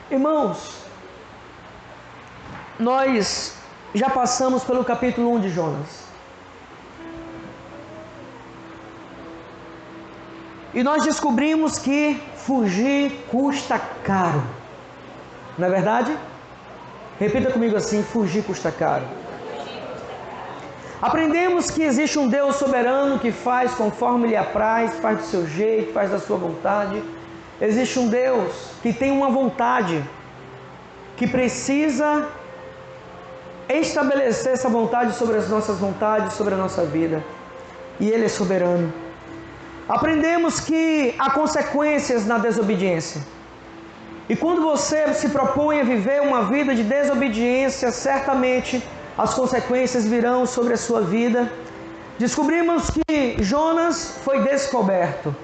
Irmãos, nós já passamos pelo capítulo 1 de Jonas. E nós descobrimos que fugir custa caro. Não é verdade? Repita comigo assim: fugir custa caro. Aprendemos que existe um Deus soberano que faz conforme lhe apraz, faz do seu jeito, faz da sua vontade. Existe um Deus que tem uma vontade, que precisa estabelecer essa vontade sobre as nossas vontades, sobre a nossa vida. E Ele é soberano. Aprendemos que há consequências na desobediência. E quando você se propõe a viver uma vida de desobediência, certamente as consequências virão sobre a sua vida. Descobrimos que Jonas foi descoberto.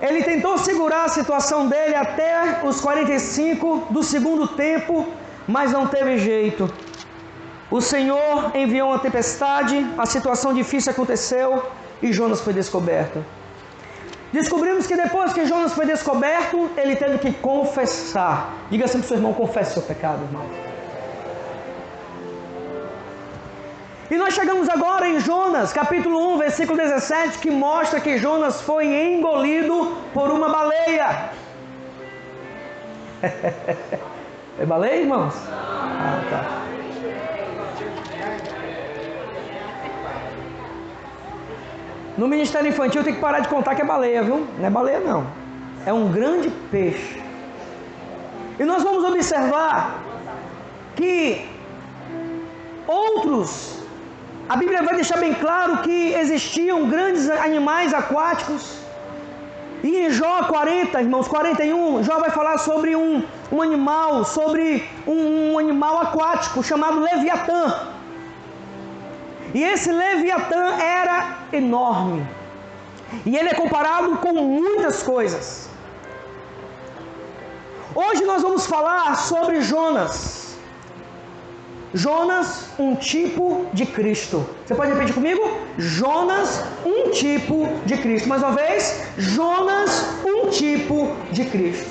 Ele tentou segurar a situação dele até os 45 do segundo tempo, mas não teve jeito. O Senhor enviou uma tempestade, a situação difícil aconteceu e Jonas foi descoberto. Descobrimos que depois que Jonas foi descoberto, ele teve que confessar. Diga assim para o seu irmão: confesse seu pecado, irmão. E nós chegamos agora em Jonas, capítulo 1, versículo 17, que mostra que Jonas foi engolido por uma baleia. É baleia, irmãos? Ah, tá. No ministério infantil tem que parar de contar que é baleia, viu? Não é baleia não. É um grande peixe. E nós vamos observar que a Bíblia vai deixar bem claro que existiam grandes animais aquáticos. E em Jó 40, irmãos, 41, Jó vai falar sobre um animal aquático chamado Leviatã. E esse Leviatã era enorme. E ele é comparado com muitas coisas. Hoje nós vamos falar sobre Jonas. Jonas, um tipo de Cristo. Você pode repetir comigo? Jonas, um tipo de Cristo. Mais uma vez, Jonas, um tipo de Cristo.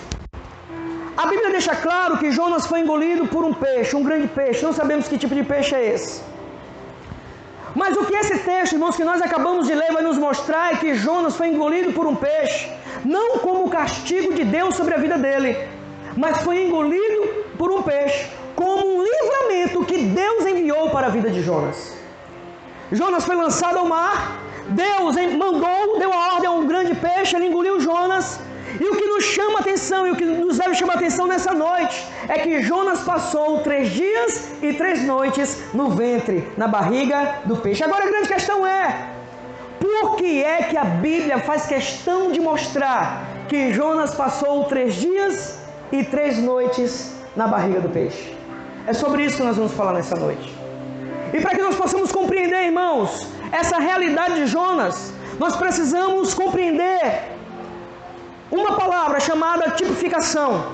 A Bíblia deixa claro que Jonas foi engolido por um peixe, um grande peixe. Não sabemos que tipo de peixe é esse. Mas o que esse texto, irmãos, que nós acabamos de ler vai nos mostrar é que Jonas foi engolido por um peixe, não como castigo de Deus sobre a vida dele, mas foi engolido por um peixe, como um livramento que Deus enviou para a vida de Jonas. Jonas foi lançado ao mar, Deus deu a ordem a um grande peixe, ele engoliu Jonas. E o que nos chama a atenção, e o que nos deve chamar a atenção nessa noite, é que Jonas passou 3 dias e 3 noites no ventre, na barriga do peixe. Agora a grande questão é, por que é que a Bíblia faz questão de mostrar que Jonas passou 3 dias e 3 noites na barriga do peixe? É sobre isso que nós vamos falar nessa noite. E para que nós possamos compreender, irmãos, essa realidade de Jonas, nós precisamos compreender uma palavra chamada tipificação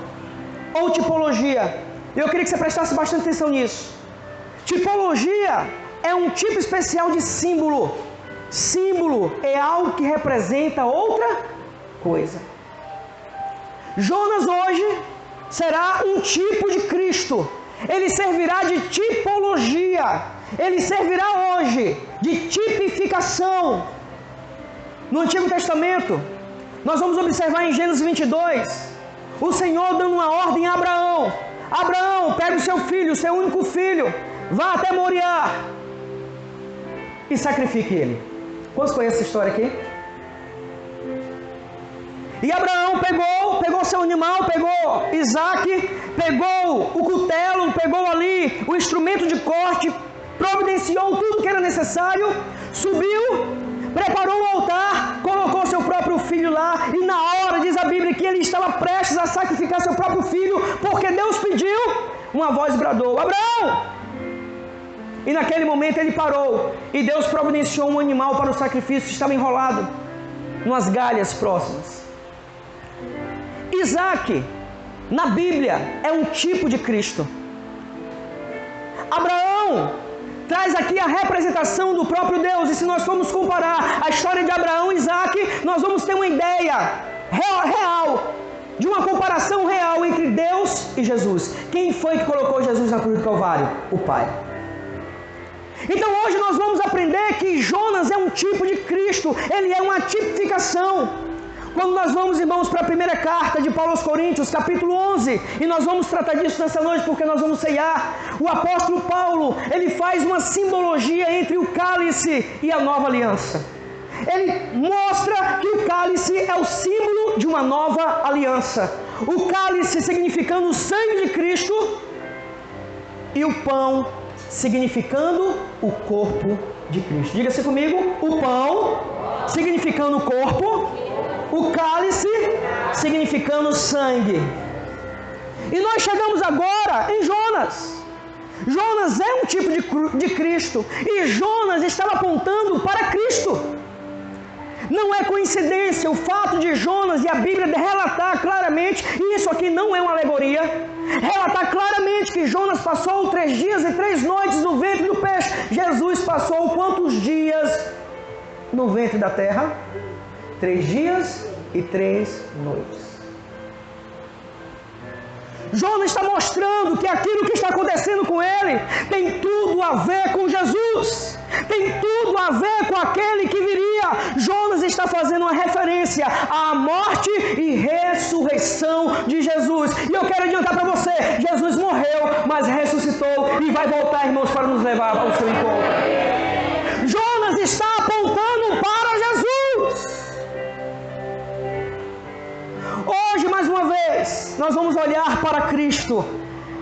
ou tipologia. Eu queria que você prestasse bastante atenção nisso. Tipologia é um tipo especial de símbolo. Símbolo é algo que representa outra coisa. Jonas hoje será um tipo de Cristo. Ele servirá de tipologia. Ele servirá hoje de tipificação. No Antigo Testamento, nós vamos observar em Gênesis 22, o Senhor dando uma ordem a Abraão. Abraão, pega o seu filho, o seu único filho, vá até Moriá e sacrifique ele. Quantos conhecem essa história aqui? E Abraão pegou seu animal, pegou Isaac, pegou o cutelo, pegou ali o instrumento de corte, providenciou tudo que era necessário, subiu, preparou o altar, colocou seu próprio filho lá, e na hora, diz a Bíblia, que ele estava prestes a sacrificar seu próprio filho, porque Deus pediu, uma voz bradou: Abraão! E naquele momento ele parou, e Deus providenciou um animal para o sacrifício, que estava enrolado nas galhas próximas. Isaac, na Bíblia, é um tipo de Cristo. Abraão traz aqui a representação do próprio Deus. E se nós formos comparar a história de Abraão e Isaac, nós vamos ter uma ideia real de uma comparação real entre Deus e Jesus. Quem foi que colocou Jesus na cruz do Calvário? O Pai. Então hoje nós vamos aprender que Jonas é um tipo de Cristo, ele é uma tipificação. Quando nós vamos, irmãos, para a primeira carta de Paulo aos Coríntios, capítulo 11, e nós vamos tratar disso nessa noite porque nós vamos ceiar, o apóstolo Paulo, ele faz uma simbologia entre o cálice e a nova aliança. Ele mostra que o cálice é o símbolo de uma nova aliança. O cálice significando o sangue de Cristo e o pão significando o corpo de Cristo. Diga-se comigo, o pão significando o corpo, o cálice significando o sangue. E nós chegamos agora em Jonas. Jonas é um tipo de Cristo e Jonas estava apontando para Cristo. Não é coincidência o fato de Jonas e a Bíblia relatar claramente, e isso aqui não é uma alegoria, relatar claramente que Jonas passou 3 dias e 3 noites no ventre do peixe. Jesus passou quantos dias no ventre da terra? 3 dias e 3 noites. Jonas está mostrando que aquilo que está acontecendo com ele tem tudo a ver com Jesus, tem tudo a ver com aquele que viria. Jonas está fazendo uma referência à morte e ressurreição de Jesus. E eu quero adiantar para você, Jesus morreu, mas ressuscitou e vai voltar, irmãos, para nos levar ao seu encontro. Jonas está apontando para Jesus. Hoje, mais uma vez, nós vamos olhar para Cristo,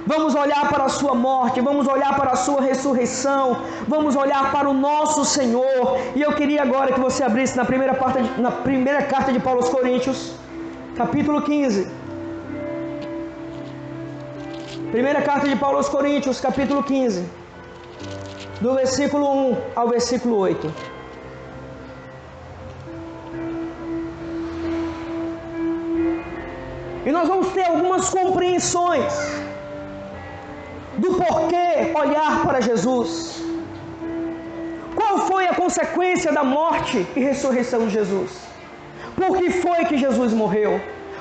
vamos olhar para a sua morte, vamos olhar para a sua ressurreição, vamos olhar para o nosso Senhor. E eu queria agora que você abrisse na primeira carta de Paulo aos Coríntios, capítulo 15. Primeira carta de Paulo aos Coríntios, capítulo 15, do versículo 1 ao versículo 8. E nós vamos ter algumas compreensões do porquê olhar para Jesus. Qual foi a consequência da morte e ressurreição de Jesus? Por que foi que Jesus morreu?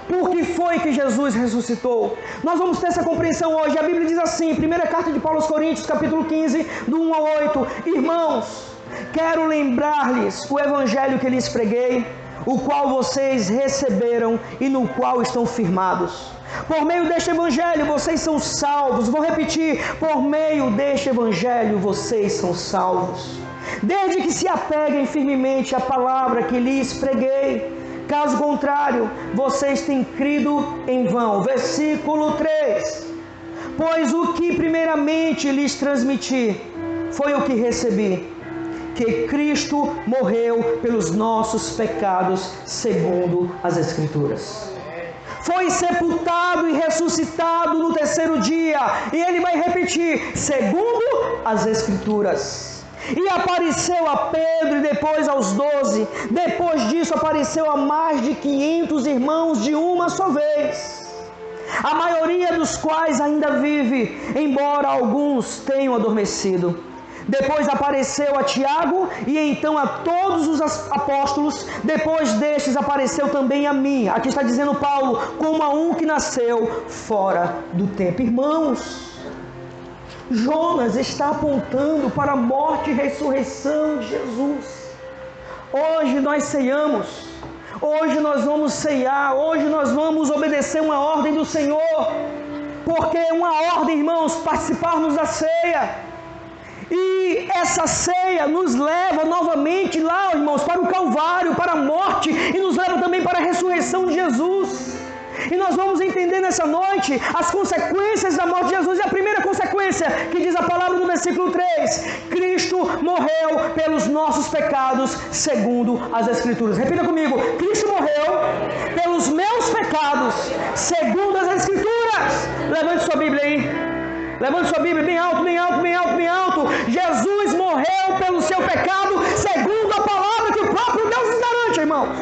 Por que foi que Jesus ressuscitou? Nós vamos ter essa compreensão hoje. A Bíblia diz assim, primeira carta de Paulo aos Coríntios, capítulo 15, do 1 ao 8. Irmãos, quero lembrar-lhes o evangelho que lhes preguei, o qual vocês receberam e no qual estão firmados. Por meio deste evangelho vocês são salvos. Vou repetir, por meio deste evangelho vocês são salvos, desde que se apeguem firmemente à palavra que lhes preguei. Caso contrário, vocês têm crido em vão. Versículo 3. Pois o que primeiramente lhes transmiti foi o que recebi, que Cristo morreu pelos nossos pecados, segundo as Escrituras. Foi sepultado e ressuscitado no 3º dia. E ele vai repetir, segundo as Escrituras. E apareceu a Pedro e depois aos 12. Depois disso apareceu a mais de 500 irmãos de uma só vez, a maioria dos quais ainda vive, embora alguns tenham adormecido. Depois apareceu a Tiago e então a todos os apóstolos. Depois destes apareceu também a mim. Aqui está dizendo Paulo, como a um que nasceu fora do tempo. Irmãos, Jonas está apontando para a morte e ressurreição de Jesus. Hoje nós ceiamos, hoje nós vamos ceiar, hoje nós vamos obedecer uma ordem do Senhor, porque é uma ordem, irmãos, participarmos da ceia. E essa ceia nos leva novamente lá, irmãos, para o Calvário, para a morte, e nos leva também para a ressurreição de Jesus. E nós vamos entender nessa noite as consequências da morte de Jesus. E a primeira consequência, que diz a palavra do versículo 3, Cristo morreu pelos nossos pecados, segundo as Escrituras. Repita comigo, Cristo morreu pelos meus pecados, segundo as Escrituras. Levante sua Bíblia aí. Levante sua Bíblia bem alto, bem alto, bem alto, bem alto. Jesus morreu pelo seu pecado, segundo a palavra que o próprio Deus nos garante, irmãos.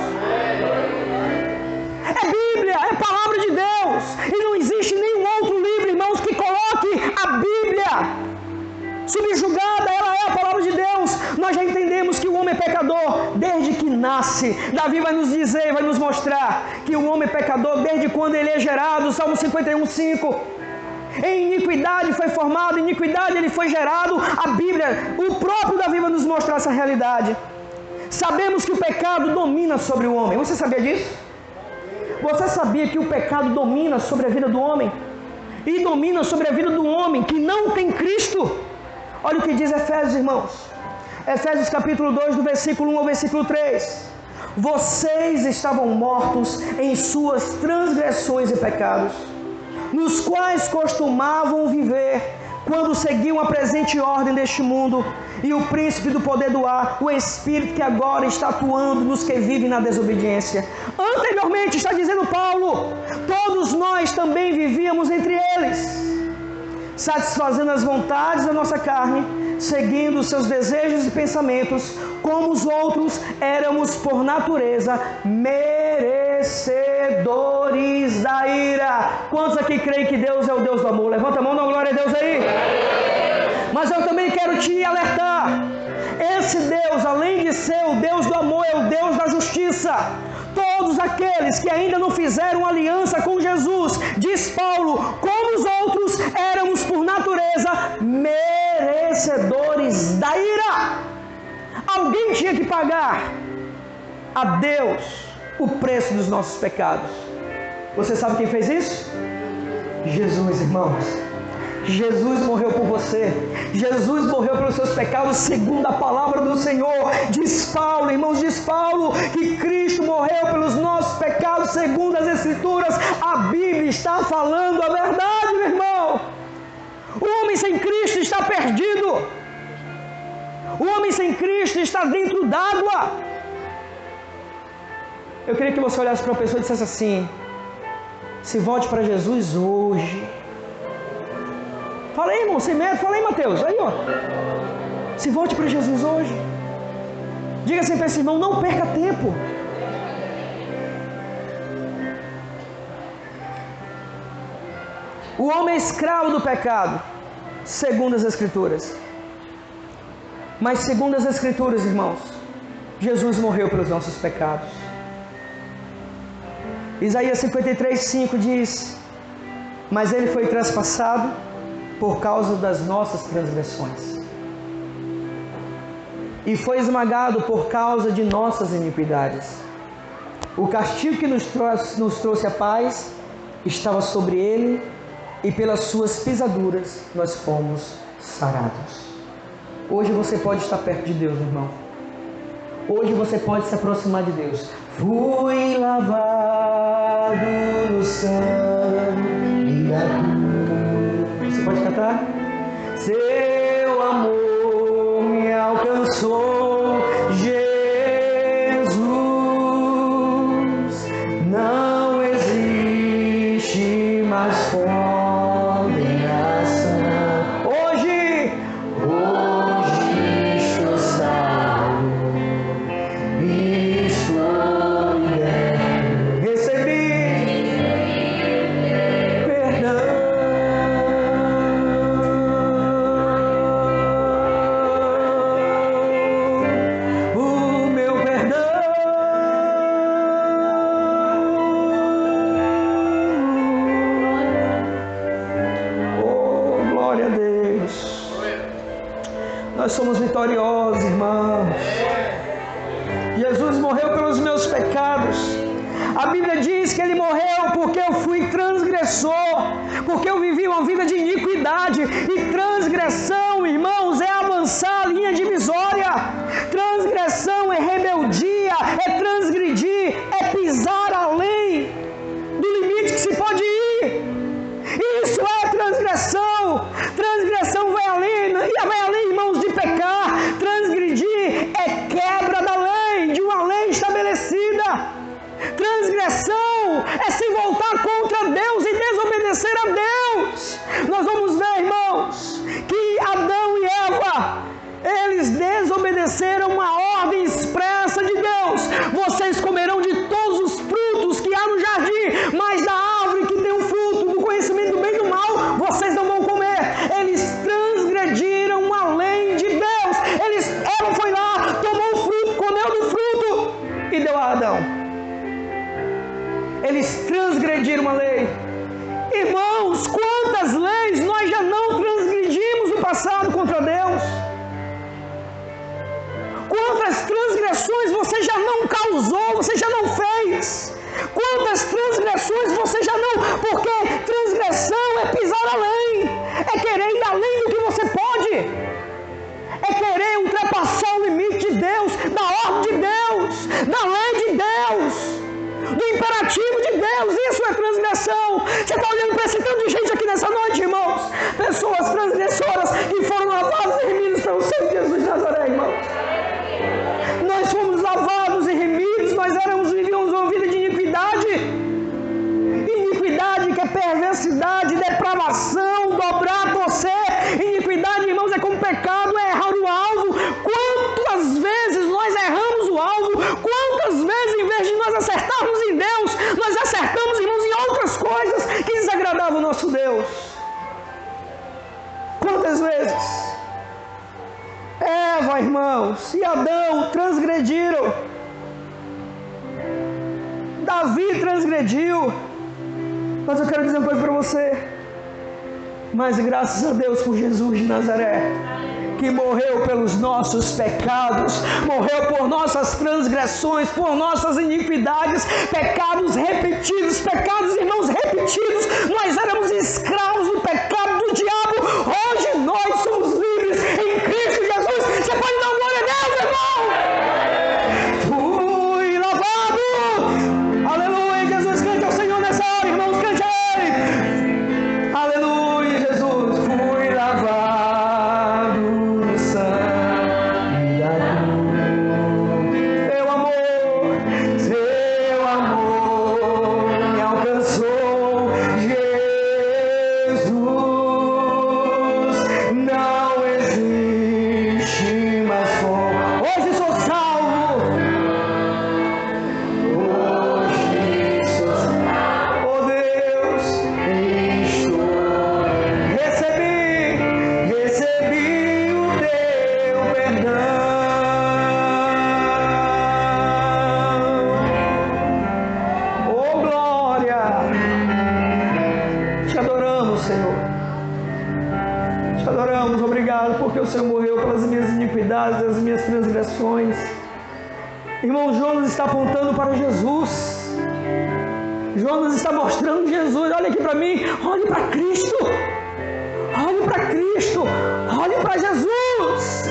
É Bíblia, é palavra de Deus. E não existe nenhum outro livro, irmãos, que coloque a Bíblia subjugada. Ela é a palavra de Deus. Nós já entendemos que o homem é pecador desde que nasce. face. Davi vai nos dizer, vai nos mostrar que o homem pecador, desde quando ele é gerado, Salmo 51:5, em iniquidade foi formado, em iniquidade ele foi gerado. A Bíblia, o próprio Davi vai nos mostrar essa realidade. Sabemos que o pecado domina sobre o homem. Você sabia disso? Você sabia que o pecado domina sobre a vida do homem? E domina sobre a vida do homem que não tem Cristo? Olha o que diz Efésios, irmãos. Efésios capítulo 2, do versículo 1 ao versículo 3. Vocês estavam mortos em suas transgressões e pecados, nos quais costumavam viver quando seguiam a presente ordem deste mundo e o príncipe do poder do ar, o Espírito que agora está atuando nos que vivem na desobediência. Anteriormente, está dizendo Paulo, todos nós também vivíamos entre eles, satisfazendo as vontades da nossa carne, seguindo os seus desejos e pensamentos, como os outros éramos por natureza merecedores da ira. Quantos aqui creem que Deus é o Deus do amor? Levanta a mão, dá glória a Deus aí. Mas eu também quero te alertar. Esse Deus, além de ser o Deus do amor, é o Deus da justiça. Todos aqueles que ainda não fizeram aliança com Jesus, diz Paulo, como os outros éramos por natureza merecedores da ira. Alguém tinha que pagar a Deus o preço dos nossos pecados. Você sabe quem fez isso? Jesus, irmãos. Jesus morreu por você. Jesus morreu pelos seus pecados, segundo a palavra do Senhor. Diz Paulo, irmãos, diz Paulo que Cristo morreu pelos nossos pecados, segundo as Escrituras. A Bíblia está falando a verdade, meu irmão. O homem sem Cristo está perdido. O homem sem Cristo está dentro d'água. Eu queria que você olhasse para uma pessoa e dissesse assim: se volte para Jesus hoje. Fala aí, irmão, sem medo. Fala aí, Mateus. Aí, ó. Se volte para Jesus hoje. Diga assim para esse irmão: não perca tempo. O homem é escravo do pecado, segundo as Escrituras. Mas segundo as Escrituras, irmãos, Jesus morreu pelos nossos pecados. Isaías 53:5 diz: mas ele foi traspassado por causa das nossas transgressões, e foi esmagado por causa de nossas iniquidades. O castigo que nos trouxe a paz estava sobre ele, e pelas suas pisaduras nós fomos sarados. Hoje você pode estar perto de Deus, irmão. Hoje você pode se aproximar de Deus. Fui lavado no sangue da cruz. Você pode cantar? Seu amor me alcançou, Jesus. Não existe mais condenação. Hoje estou salvo, estou liberto, recebi perdão. O meu perdão. Oh, glória a Deus. Nós somos vitoriosos, irmãos. Jesus morreu pelos meus pecados. A Bíblia diz que Ele morreu porque eu fui transgressor, porque eu vivi uma vida de iniquidade. E transgressão, irmãos, é avançar a linha divisória. Transgressão é rebeldia, é transgredir, é pisar além do limite que se pode ir. Isso é transgressão. Transgressão vai além, irmãos, de pecar. Transgredir é quebra da lei, de uma lei estabelecida. Transgressão é se voltar contra Deus e desobedecer a Deus. Nós vamos ver, irmãos, que Adão e Eva, eles desobedeceram uma ordem expressa Eles transgrediram a lei. Irmãos, quantas leis nós já não transgredimos no passado contra Deus? Quantas transgressões você já não causou, você já não fez? Quantas transgressões você já não... Porque transgressão é pisar além, é querer ir além do que você pode, é querer ultrapassar o limite de Deus, da ordem de Deus, da lei de Deus, do imperativo de Deus. Isso é transgressão. Você está olhando para esse tanto de gente aqui nessa noite, irmãos? Pessoas transgressoras que foram lavadas e remidas pelo sangue de Jesus de Nazaré, irmãos. Nós fomos lavados e remidos, nós vivíamos uma vida de iniquidade. Iniquidade que é perversidade, depravação, dobrar, torcer. Iniquidade, irmãos, é como pecado, é errar o alvo. Quantas vezes nós erramos o alvo? Quantas vezes, em vez de nós acertarmos em Deus, nós acertamos, irmãos, em outras coisas que desagradavam o nosso Deus? Quantas vezes? Eva, irmãos, e Adão transgrediram. Davi transgrediu. Mas eu quero dizer uma coisa para você. Mas graças a Deus por Jesus de Nazaré, que morreu pelos nossos pecados, morreu por nossas transgressões, por nossas iniquidades, pecados repetidos, pecados, irmãos, repetidos. Nós éramos escravos do pecado do diabo. Hoje nós somos livres em Cristo Jesus. Você pode dar glória a Deus, irmão? Fui lavado. Aleluia, Jesus, cante ao Senhor nessa hora, irmãos, cante a Ele. Aleluia, Jesus, fui lavado no sangue da cruz. Teu amor me alcançou, Jesus. Não existe mais fome. Hoje sou salvo. Hoje sou salvo. Oh Deus, estou. Recebi o teu perdão. Oh glória. Te adoramos, Senhor. Te adoramos, obrigado, porque o Senhor morreu pelas minhas iniquidades, as minhas transgressões. Irmão, Jonas está apontando para Jesus. Jonas está mostrando Jesus. Olha aqui para mim, olhe para Cristo. Olhe para Cristo, olhe para Jesus.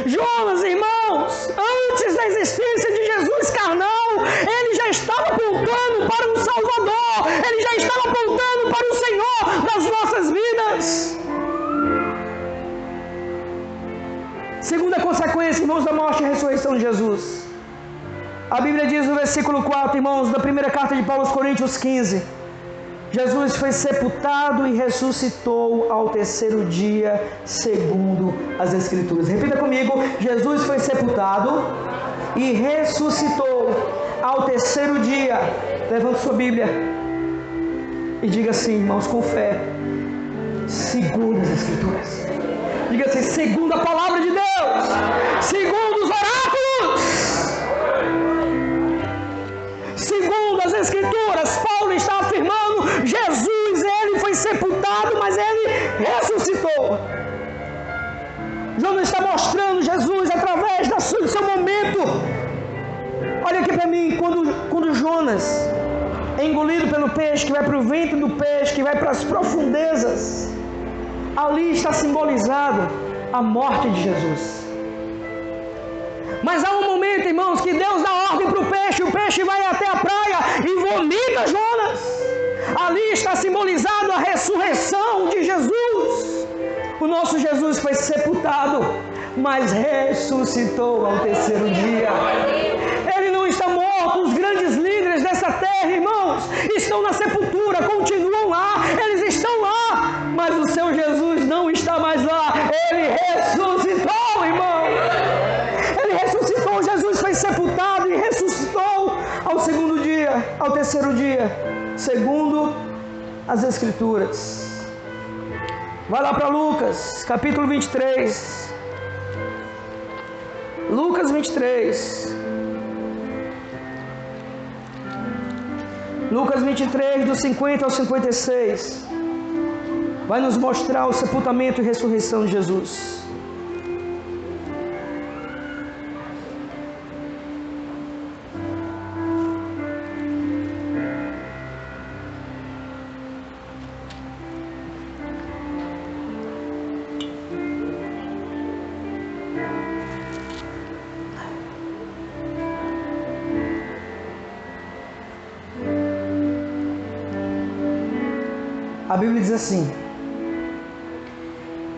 Jonas, irmãos, antes da existência de Jesus carnal, ele já estava apontando para um Salvador. Ele já estava apontando para o Senhor das nossas vidas. Segunda consequência, irmãos, da morte e ressurreição de Jesus. A Bíblia diz no versículo 4, irmãos, da primeira carta de Paulo aos Coríntios 15. Jesus foi sepultado e ressuscitou ao terceiro dia, segundo as Escrituras. Repita comigo: Jesus foi sepultado e ressuscitou ao terceiro dia. Levante sua Bíblia e diga assim, irmãos, com fé, segundo as Escrituras. Diga assim, segundo a palavra de Deus, segundo os oráculos, segundo as Escrituras. Paulo está afirmando: Jesus, ele foi sepultado, mas ele ressuscitou. Jonas está mostrando Jesus através do seu momento. Olha aqui para mim, quando Jonas é engolido pelo peixe, que vai para o ventre do peixe, que vai para as profundezas, ali está simbolizado a morte de Jesus. Mas há um momento, irmãos, que Deus dá ordem para o peixe vai até a praia e vomita Jonas. Ali está simbolizado a ressurreição de Jesus. O nosso Jesus foi sepultado, mas ressuscitou ao terceiro dia. Ele não está morto. Os grandes líderes dessa terra, irmãos, estão na sepultura, continuam lá, eles estão lá, mas o seu Jesus não está mais lá. Ele ressuscitou, irmão. Ele ressuscitou. Jesus foi sepultado e ressuscitou ao segundo dia, ao terceiro dia, segundo as Escrituras. Vai lá para Lucas, capítulo 23. Lucas 23. Lucas 23, do 50 ao 56, vai nos mostrar o sepultamento e ressurreição de Jesus. A Bíblia diz assim: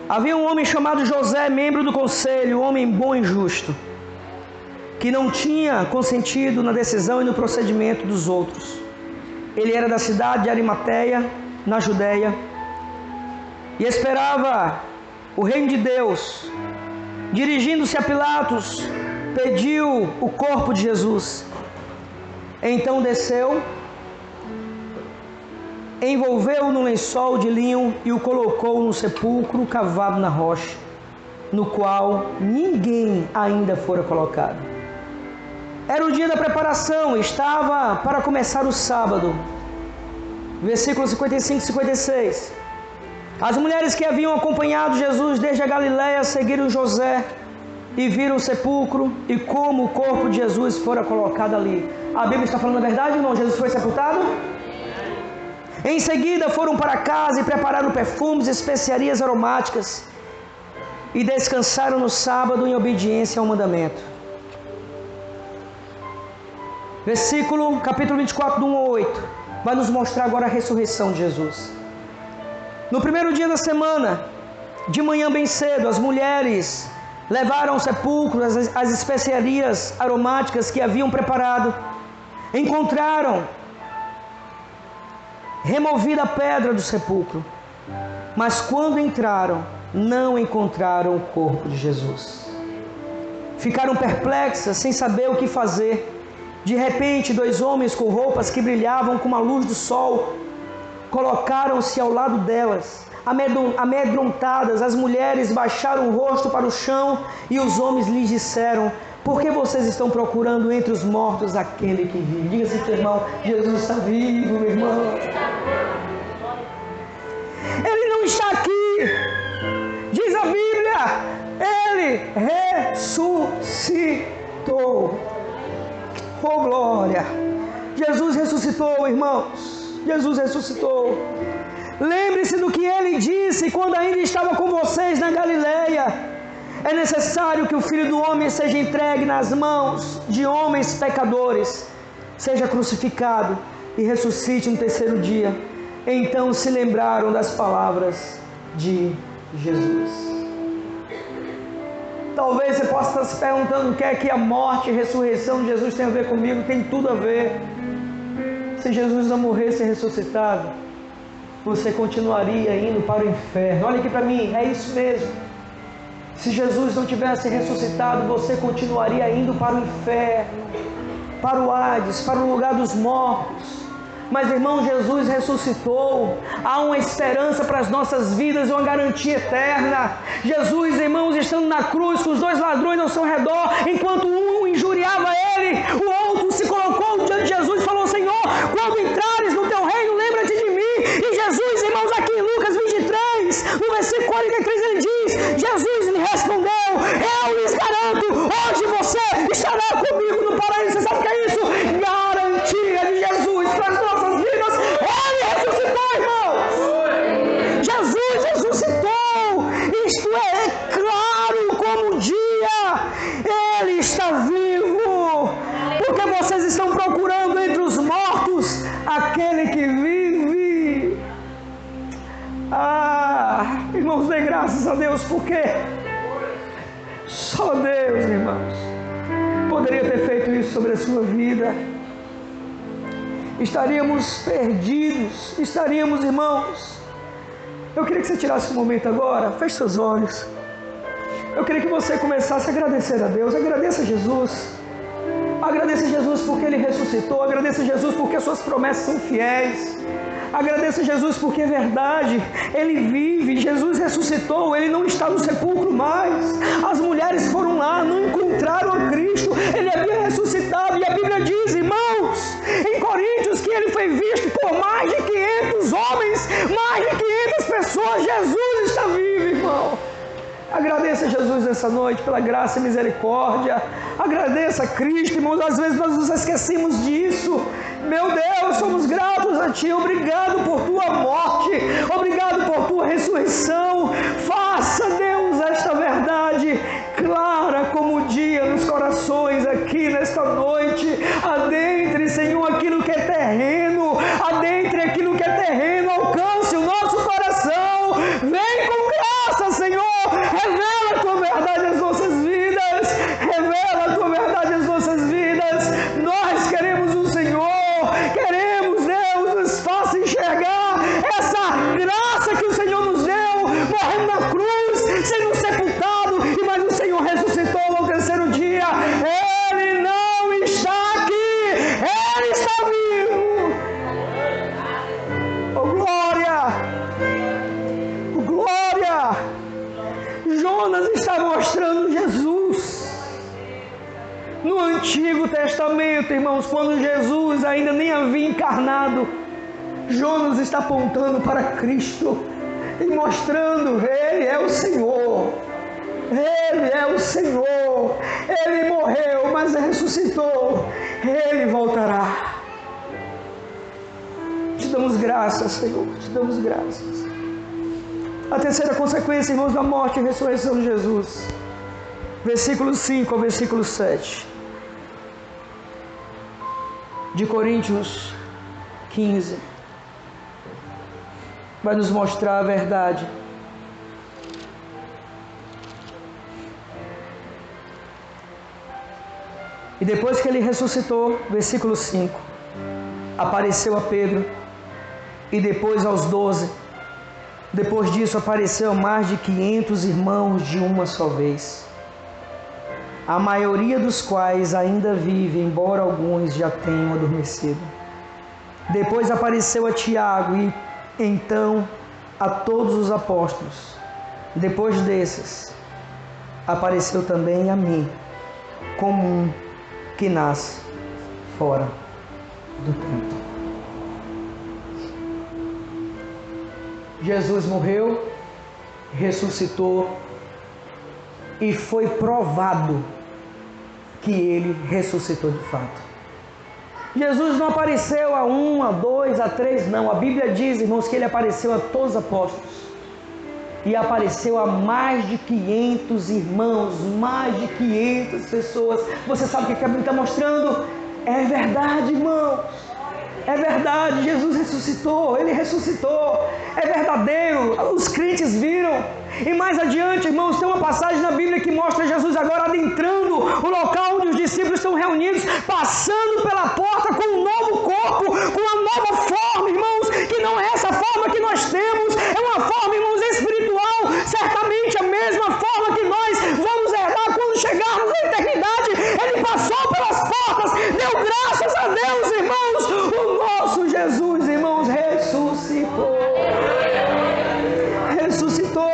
havia um homem chamado José, membro do conselho, homem bom e justo, que não tinha consentido na decisão e no procedimento dos outros. Ele era da cidade de Arimateia, na Judéia, e esperava o reino de Deus. Dirigindo-se a Pilatos, pediu o corpo de Jesus. Então desceu, envolveu-o num lençol de linho e o colocou no sepulcro cavado na rocha, no qual ninguém ainda fora colocado. Era o dia da preparação, estava para começar o sábado. Versículos 55 e 56. As mulheres que haviam acompanhado Jesus desde a Galiléia seguiram José e viram o sepulcro e como o corpo de Jesus fora colocado ali. A Bíblia está falando a verdade, irmão? Jesus foi sepultado? Em seguida foram para casa e prepararam perfumes e especiarias aromáticas e descansaram no sábado em obediência ao mandamento. Capítulo 24, do 1 ao 8, vai nos mostrar agora a ressurreição de Jesus. No primeiro dia da semana, de manhã bem cedo, as mulheres levaram ao sepulcro as especiarias aromáticas que haviam preparado. Encontraram removida a pedra do sepulcro, mas quando entraram, não encontraram o corpo de Jesus. Ficaram perplexas, sem saber o que fazer. De repente, 2 homens com roupas que brilhavam como a luz do sol colocaram-se ao lado delas. Amedrontadas, as mulheres baixaram o rosto para o chão e os homens lhes disseram: por que vocês estão procurando entre os mortos aquele que vive? Diga-se, teu irmão, Jesus está vivo, meu irmão. Ele não está aqui. Diz a Bíblia, ele ressuscitou. Oh, glória. Jesus ressuscitou, irmãos. Jesus ressuscitou. Lembre-se do que ele disse quando ainda estava com vocês na Galileia. É necessário que o Filho do Homem seja entregue nas mãos de homens pecadores, seja crucificado e ressuscite no terceiro dia. Então se lembraram das palavras de Jesus. Talvez você possa estar se perguntando o que é que a morte e a ressurreição de Jesus tem a ver comigo. Tem tudo a ver. Se Jesus não morresse e ressuscitado, você continuaria indo para o inferno. Olha aqui para mim, é isso mesmo. Se Jesus não tivesse ressuscitado, você continuaria indo para o inferno, para o Hades, para o lugar dos mortos. Mas, irmão, Jesus ressuscitou. Há uma esperança para as nossas vidas, uma garantia eterna. Jesus, irmãos, estando na cruz com os 2 ladrões ao seu redor, enquanto um injuriava ele, o outro se colocou diante de Jesus e falou: Senhor, quando entrares no teu reino, lembra-te de mim. E Jesus, irmãos, aqui em Lucas 23, no versículo 43, ele diz: Jesus lhe respondeu: eu lhes garanto, hoje você estará comigo no paraíso. Você sabe o que é isso? Garantia de Jesus para as nossas vidas. Ele ressuscitou, irmãos. Jesus ressuscitou. Isto é claro como um dia. Ele está vivo. Porque vocês estão procurando entre os mortos aquele que vive. Irmãos, dê graças a Deus, porque só Deus, irmãos, poderia ter feito isso sobre a sua vida. Estaríamos perdidos, irmãos. Eu queria que você tirasse um momento agora, feche seus olhos. Eu queria que você começasse a agradecer a Deus. Agradeça a Jesus. Agradeça a Jesus porque Ele ressuscitou. Agradeça a Jesus porque as suas promessas são fiéis. Agradeça a Jesus porque é verdade. Ele vive. Jesus ressuscitou. Ele não está no sepulcro mais. As mulheres foram lá, não encontraram a Cristo. Ele havia ressuscitado. E a Bíblia diz, irmãos, em Coríntios, que Ele fez foi visto por mais de 500 homens, mais de 500 pessoas. Jesus está vivo, irmão. Agradeça a Jesus nessa noite pela graça e misericórdia. Agradeça a Cristo, irmãos. Às vezes nós nos esquecemos disso. Meu Deus, somos gratos a Ti. Obrigado por Tua morte. Obrigado por Tua ressurreição. Faça, Deus, esta verdade clara como o dia nos corações aqui nesta noite. Adentre, Senhor, aquilo que é terreno. Adentre aquilo que é terreno. Alcance o nosso coração. Vem com graça, Senhor. Revela a Tua verdade às nossas vidas. Revela a Tua verdade às nossas vidas. Nós queremos o Senhor. Queremos, Deus, nos faça enxergar essa graça que o Senhor nos deu, morrendo na cruz, sendo sepultado, e mas o Senhor ressuscitou no terceiro dia. Ele não está aqui. Ele está vivo. Oh, glória! Oh, glória! Jonas está mostrando Jesus. No Antigo Testamento, irmãos, quando Jesus ainda nem havia encarnado, Jonas está apontando para Cristo e mostrando: Ele é o Senhor. Ele é o Senhor. Ele morreu, mas ressuscitou. Ele voltará. Te damos graças, Senhor. Te damos graças. A terceira consequência, irmãos, da morte e ressurreição de Jesus. Versículo 5 ao versículo 7. De Coríntios 15. Vai nos mostrar a verdade. E depois que ele ressuscitou, versículo 5, apareceu a Pedro e depois aos 12. Depois disso apareceu a mais de 500 irmãos de uma só vez, a maioria dos quais ainda vive, embora alguns já tenham adormecido. Depois apareceu a Tiago e então a todos os apóstolos. Depois desses, apareceu também a mim, como um que nasce fora do tempo. Jesus morreu, ressuscitou e foi provado que ele ressuscitou de fato. Jesus não apareceu a 1, a 2, a 3, não. A Bíblia diz, irmãos, que ele apareceu a todos os apóstolos. E apareceu a mais de 500 irmãos, mais de 500 pessoas. Você sabe o que a Bíblia está mostrando? É verdade, irmãos. É verdade, Jesus ressuscitou, Ele ressuscitou, é verdadeiro, os crentes viram. E mais adiante, irmãos, tem uma passagem na Bíblia que mostra Jesus agora adentrando o local onde os discípulos estão reunidos, passando pela porta com um novo corpo, com uma nova forma, irmãos, que não é essa forma que nós temos, é uma forma, irmãos, espiritual, certamente a mesma forma que nós vamos herdar quando chegarmos à eternidade. Ele passou pelas portas, deu graças a Deus, irmãos. O nosso Jesus, irmãos, ressuscitou. Ressuscitou.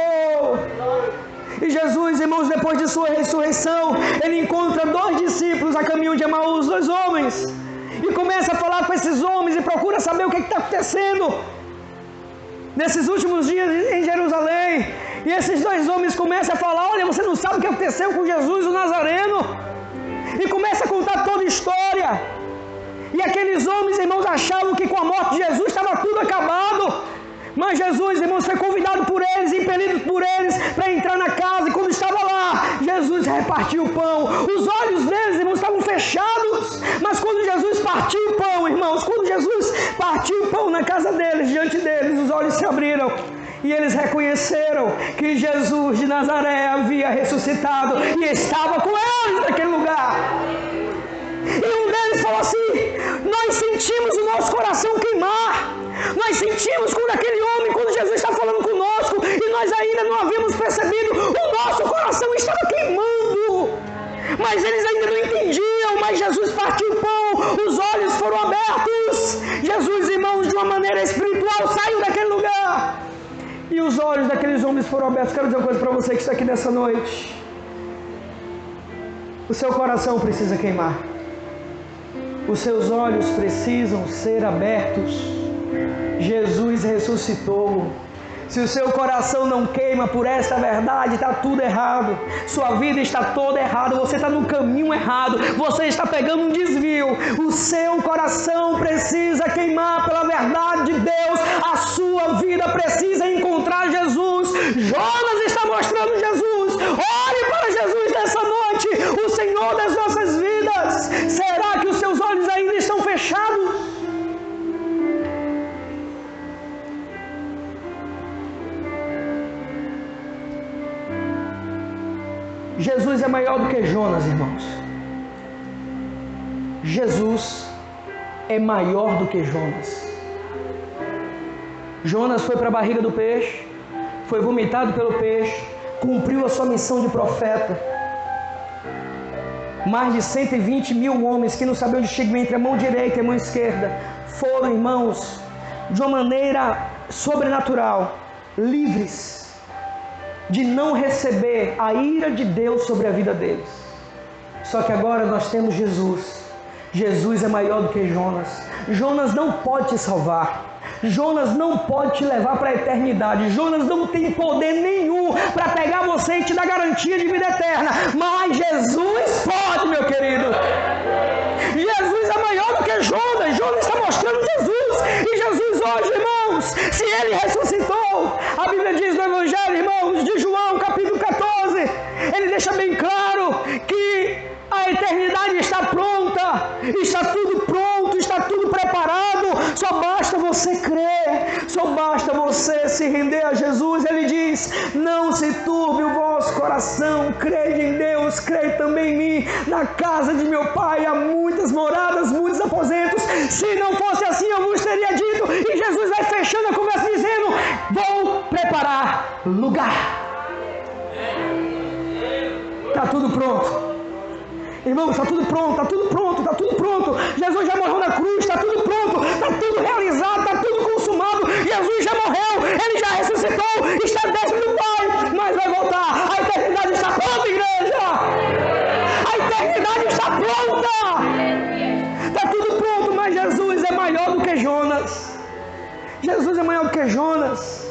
E Jesus, irmãos, depois de sua ressurreição, ele encontra 2 discípulos a caminho de Emaús, 2 homens, e começa a falar com esses homens e procura saber o que está acontecendo nesses últimos dias em Jerusalém. E esses 2 homens começam a falar: olha, você não sabe o que aconteceu com Jesus o Nazareno. E começa a contar toda a história. E aqueles homens, irmãos, achavam que com a morte de Jesus estava tudo acabado. Mas Jesus, irmãos, foi convidado por eles, impelido por eles, para entrar na casa. E quando estava lá, Jesus repartiu o pão. Os olhos deles, irmãos, estavam fechados. Mas quando Jesus partiu o pão, irmãos, quando Jesus partiu o pão na casa deles, diante deles, os olhos se abriram. E eles reconheceram que Jesus de Nazaré havia ressuscitado e estava com eles naquele lugar. E um deles falou assim: nós sentimos o nosso coração queimar. Nós sentimos quando aquele homem, quando Jesus está falando conosco, e nós ainda não havíamos percebido, o nosso coração estava queimando. Mas eles ainda não entendiam, mas Jesus partiu o pão, os olhos foram abertos. Jesus, irmãos, de uma maneira espiritual, saiu daquele lugar. E os olhos daqueles homens foram abertos. Quero dizer uma coisa para você que está aqui nessa noite. O seu coração precisa queimar. Os seus olhos precisam ser abertos. Jesus ressuscitou. Se o seu coração não queima por esta verdade, está tudo errado. Sua vida está toda errada. Você está no caminho errado. Você está pegando um desvio. O seu coração precisa queimar pela verdade de Deus. A sua vida precisa encontrar Jesus. Jonas está mostrando Jesus. Olhe para Jesus nessa noite, o Senhor das nossas vidas. Será que os seus olhos ainda estão fechados? Jesus é maior do que Jonas, irmãos. Jesus é maior do que Jonas. Jonas foi para a barriga do peixe, foi vomitado pelo peixe, cumpriu a sua missão de profeta. Mais de 120 mil homens que não sabiam distinguir entre a mão direita e a mão esquerda foram, irmãos, de uma maneira sobrenatural, livres de não receber a ira de Deus sobre a vida deles. Só que agora nós temos Jesus. Jesus é maior do que Jonas. Jonas não pode te salvar. Jonas não pode te levar para a eternidade. Jonas não tem poder nenhum para pegar você e te dar garantia de vida eterna. Mas Jesus pode, meu querido. Jesus é maior do que Jonas. Jonas está mostrando Jesus. E Jesus hoje, irmãos, se Ele ressuscitou, a Bíblia diz no Evangelho, irmãos, de João, capítulo 14, Ele deixa bem claro que a eternidade está pronta, está tudo pronto, está tudo preparado, só basta você crer, só basta você se render a Jesus. Ele diz: não se turbe o vosso coração, crede em Deus, crede também em mim. Na casa de meu Pai há muitas moradas, muitos aposentos. Se não fosse assim, eu vos teria dito. E Jesus vai fechando a conversa dizendo: vou preparar lugar. Está tudo pronto. Irmãos, está tudo pronto, está tudo pronto, está tudo pronto. Jesus já morreu na cruz, está tudo pronto, está tudo realizado, está tudo consumado. Jesus já morreu, Ele já ressuscitou, está dentro do Pai, mas vai voltar. A eternidade está pronta, igreja. A eternidade está pronta. Está tudo pronto, mas Jesus é maior do que Jonas. Jesus é maior do que Jonas.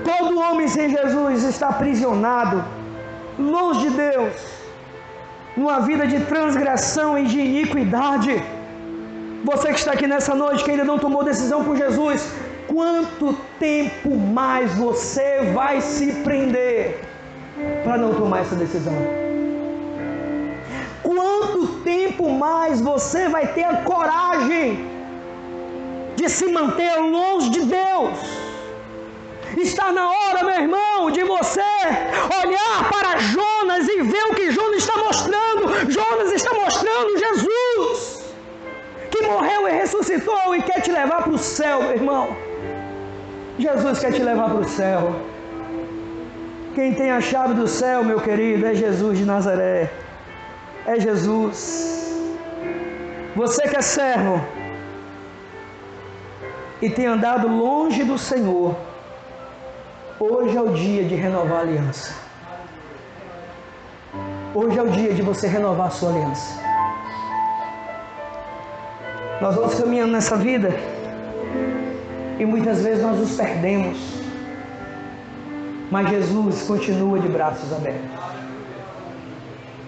Todo homem sem Jesus está aprisionado, longe de Deus, numa vida de transgressão e de iniquidade. Você que está aqui nessa noite, que ainda não tomou decisão por Jesus, quanto tempo mais você vai se prender para não tomar essa decisão? Quanto tempo mais você vai ter a coragem de se manter longe de Deus? Está na hora, meu irmão, de você olhar para Jonas e ver o que Jonas está mostrando. Jonas está mostrando Jesus, que morreu e ressuscitou e quer te levar para o céu, meu irmão. Jesus quer te levar para o céu. Quem tem a chave do céu, meu querido, é Jesus de Nazaré. É Jesus. Você que é servo e tem andado longe do Senhor, hoje é o dia de renovar a aliança. Hoje é o dia de você renovar a sua aliança. Nós vamos caminhando nessa vida e muitas vezes nós nos perdemos, mas Jesus continua de braços abertos.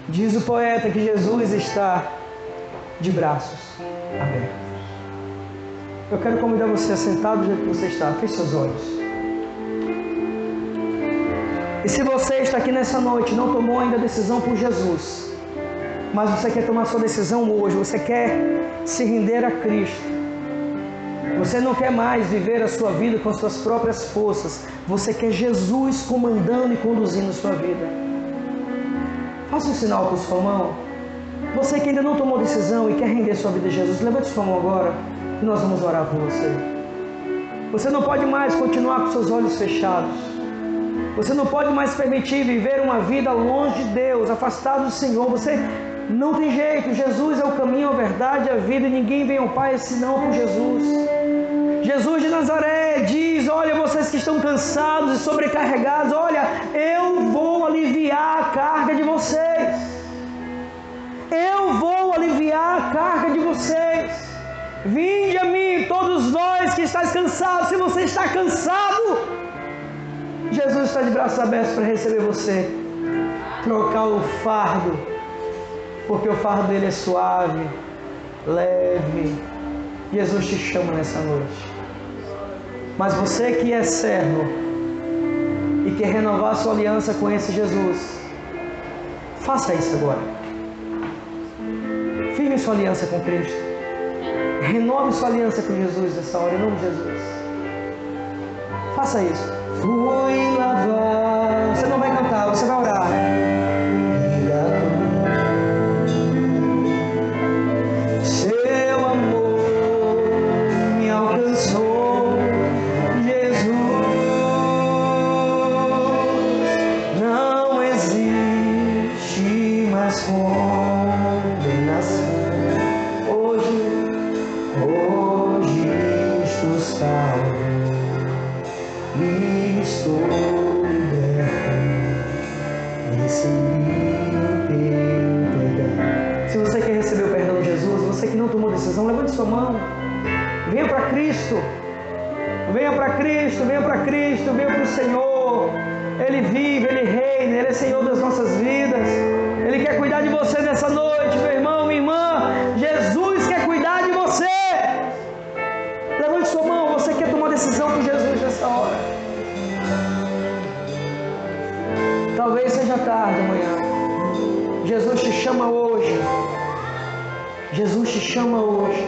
Diz o poeta que Jesus está de braços abertos. Eu quero convidar você a sentar do jeito que você está. Feche seus olhos. E se você está aqui nessa noite, não tomou ainda a decisão por Jesus, mas você quer tomar sua decisão hoje, você quer se render a Cristo, você não quer mais viver a sua vida com as suas próprias forças, você quer Jesus comandando e conduzindo a sua vida. Faça um sinal com sua mão. Você que ainda não tomou decisão e quer render sua vida a Jesus, levante sua mão agora e nós vamos orar por você. Você não pode mais continuar com seus olhos fechados. Você não pode mais permitir viver uma vida longe de Deus, afastado do Senhor. Você não tem jeito. Jesus é o caminho, a verdade e a vida. E ninguém vem ao Pai senão por Jesus. Jesus de Nazaré diz: olha, vocês que estão cansados e sobrecarregados, olha, eu vou aliviar a carga de vocês. Eu vou aliviar a carga de vocês. Vinde a mim, todos vós que estáis cansados. Se você está cansado, Jesus está de braços abertos para receber você. Trocar o fardo, porque o fardo dele é suave, leve. Jesus te chama nessa noite. Mas você que é servo e quer renovar sua aliança com esse Jesus, faça isso agora. Firme sua aliança com Cristo. Renove sua aliança com Jesus nessa hora, em nome de Jesus. Faça isso. Fui lavar. Você não vai cantar, você vai orar. Seu amor me alcançou, Jesus. Não existe mais condenação. Hoje estou salvo, estou liberto, recebi o teu perdão. Se você quer receber o perdão de Jesus, você que não tomou decisão, levante sua mão. Venha para Cristo. Venha para Cristo, venha para Cristo, venha para o Senhor. Ele vive, Ele reina, Ele é Senhor das nossas vidas. Ele quer cuidar de você nessa noite, meu irmão, minha irmã. Jesus quer cuidar de você. Levante sua mão, você quer tomar decisão com Jesus nessa hora. Talvez seja tarde amanhã. Jesus te chama hoje. Jesus te chama hoje.